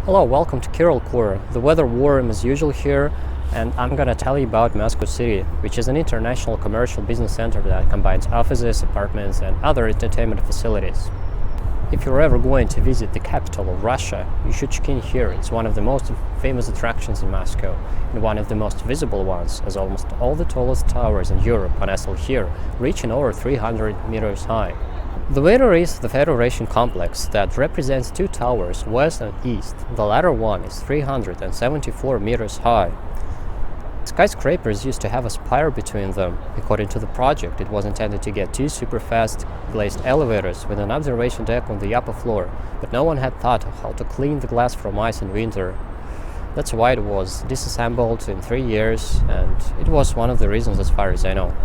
Hello, welcome to Core. The weather warm as usual here, and I'm gonna tell you about Moscow City, which is an international commercial business center that combines offices, apartments, and other entertainment facilities. If you're ever going to visit the capital of Russia, you should check in here. It's one of the most famous attractions in Moscow, and one of the most visible ones, as almost all the tallest towers in Europe are nestled here, reaching over 300 meters high. The winner is the Federation Complex that represents two towers, west and east. The latter one is 374 meters high. Skyscrapers used to have a spire between them. According to the project, it was intended to get two super-fast glazed elevators with an observation deck on the upper floor, but no one had thought of how to clean the glass from ice in winter. That's why it was disassembled in 3 years, and it was one of the reasons as far as I know.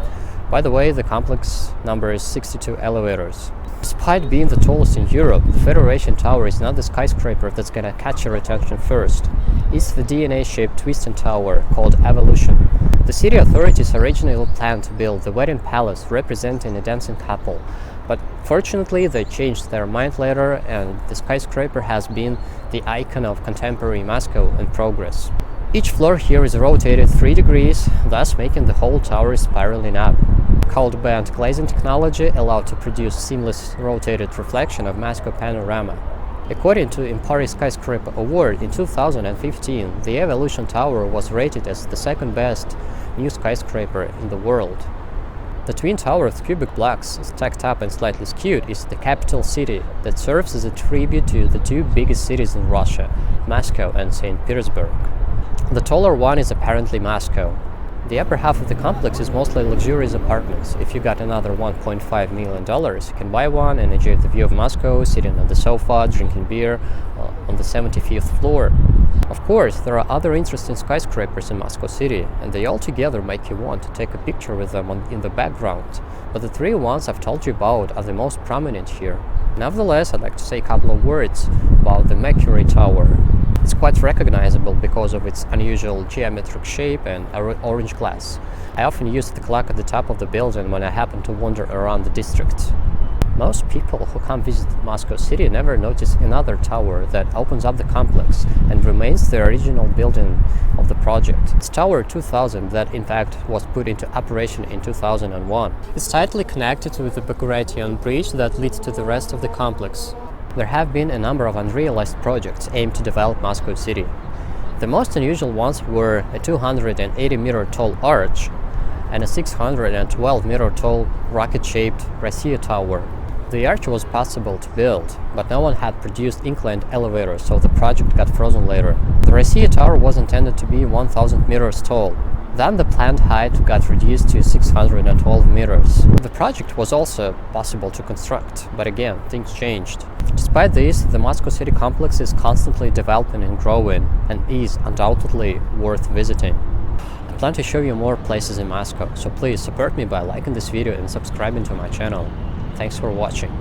By the way, the complex number is 62 elevators. Despite being the tallest in Europe, the Federation Tower is not the skyscraper that's gonna catch your attention first. It's the DNA-shaped twisting tower called Evolution. The city authorities originally planned to build the wedding palace representing a dancing couple, but fortunately they changed their mind later, and the skyscraper has been the icon of contemporary Moscow and progress. Each floor here is rotated 3 degrees, thus making the whole tower spiraling up. Cold band glazing technology allowed to produce seamless rotated reflection of Moscow panorama. According to Empire Skyscraper Award in 2015, the Evolution Tower was rated as the second best new skyscraper in the world. The twin tower of cubic blocks, stacked up and slightly skewed, is the capital city that serves as a tribute to the two biggest cities in Russia, Moscow and St. Petersburg. The taller one is apparently Moscow. The upper half of the complex is mostly luxurious apartments. If you got another $1.5 million, you can buy one and enjoy the view of Moscow, sitting on the sofa, drinking beer on the 75th floor. Of course, there are other interesting skyscrapers in Moscow City, and they all together make you want to take a picture with them in the background. But the three ones I've told you about are the most prominent here. Nevertheless, I'd like to say a couple of words about the Mercury Tower. It's quite recognizable because of its unusual geometric shape and orange glass. I often use the clock at the top of the building when I happen to wander around the district. Most people who come visit Moscow City never notice another tower that opens up the complex and remains the original building of the project. It's Tower 2000 that in fact was put into operation in 2001. It's tightly connected with the Bagration Bridge that leads to the rest of the complex. There have been a number of unrealized projects aimed to develop Moscow City. The most unusual ones were a 280-meter tall arch and a 612-meter tall rocket-shaped Rossiya Tower. The arch was possible to build, but no one had produced inclined elevators, so the project got frozen later. The Rossiya Tower was intended to be 1,000 meters tall. Then the planned height got reduced to 612 meters. The project was also possible to construct, but again, things changed. Despite this, the Moscow City complex is constantly developing and growing, and is undoubtedly worth visiting. I plan to show you more places in Moscow, so please support me by liking this video and subscribing to my channel. Thanks for watching.